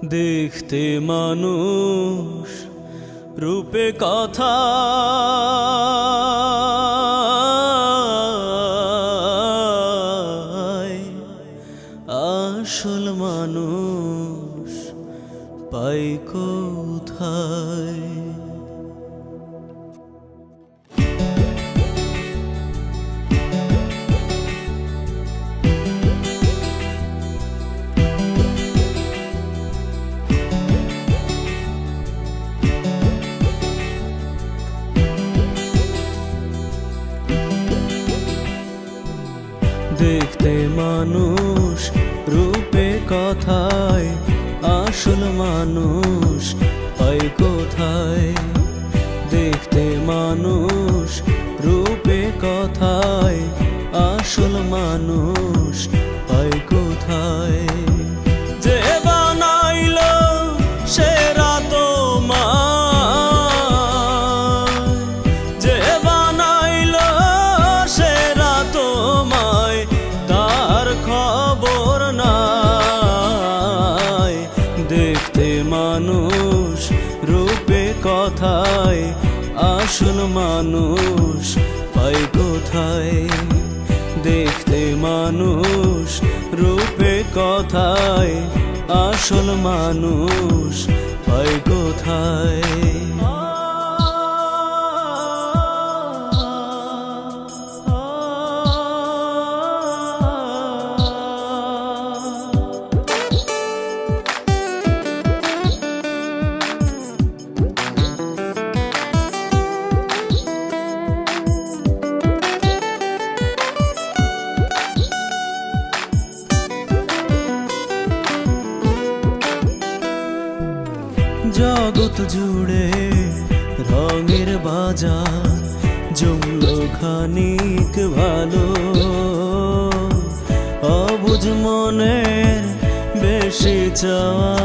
দেখতে মানুষ রূপে কথা আসল মানুষ পাই কোথায়? দেখতে মানুষ রূপে কথায় আসল মানুষ পাই কোথায়? দেখতে মানুষ রূপে কথায় আসল মানুষ পাই কোথায়? যে বানাইল সেরা তোমায়, যে বানাইল সেরা তোমায় তার খবর নাই। দেখতে মানুষ রূপে কথায় আসল মানুষ পাই কোথায়? দেখতে মানুষ রূপে কথায় আসল মানুষ পাই কোথায়? জগৎ জুড়ে রঙের বাজার জমলো খানিক ভালো, অবুঝ মনের বেশি চাওয়া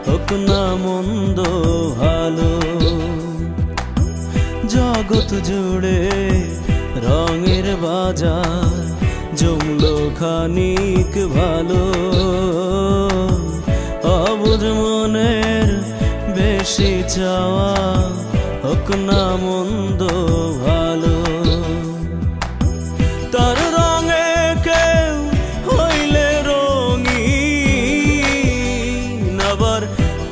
হোক না মন্দ ভালো। জগৎ জুড়ে রঙের বাজার জমলো খানিক ভালো, অবুঝ মনের বেশি চাওয়া হোক না মন্দ ভালো। তার রঙে কেউ হইলে রঙিন, আবার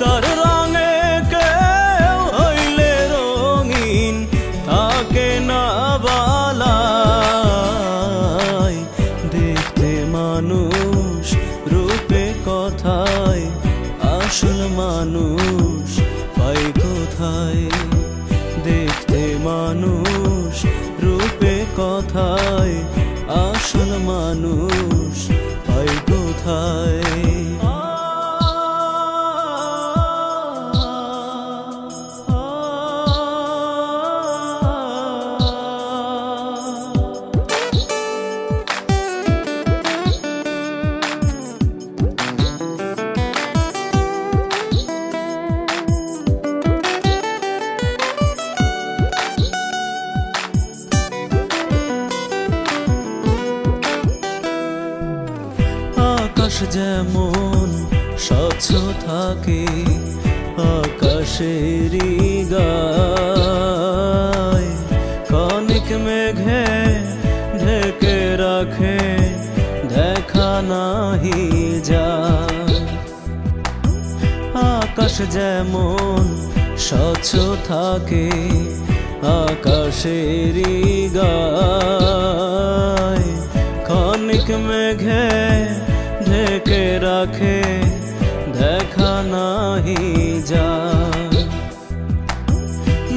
তার রঙে কেউ হইলে রঙিন থাকে না বালাই। দেখতে মানুষ রূপে কথায় আসল মানুষ পাই কোথায়? দেখতে মানুষ রূপে কথায় আসল মানুষ পাই কোথায়? আকাশ যেমন স্বচ্ছ থাকে আকাশেরই গায়, ক্ষণিক মেঘে ঢেকে রাখে দেখা নাহি যায়। আকাশ যেমন স্বচ্ছ থাকে আকাশেরই গায়, ক্ষণিক মেঘে ঢেকে রাখে দেখা নাহি যায়।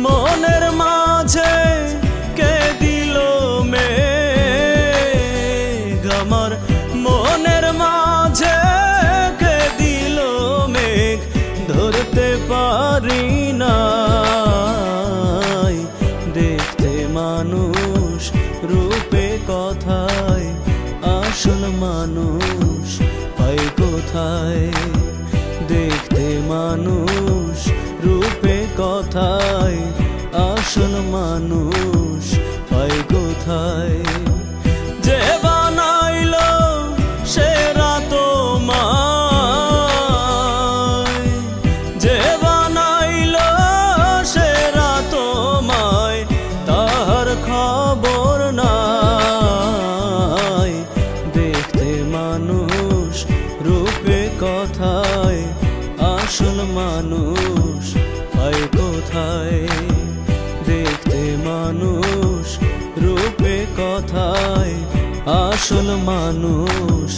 মনের মাঝে কে দিল মেঘ, আমার মনের মাঝে কে দিল মেঘ ধরতে পারি না। দেখতে মানুষ রূপে কথায় আসল মানুষ পাই কোথায়? দেখতে মানুষ রূপে কথায় আসল মানুষ পাই কোথায়? যে বানাইল সেরা তোমায় খবর নাই। দেখতে মানুষ রূপে কথায়, আসল মানুষ পায় কোথায়? দেখতে মানুষ রূপে কথায়, আসল মানুষ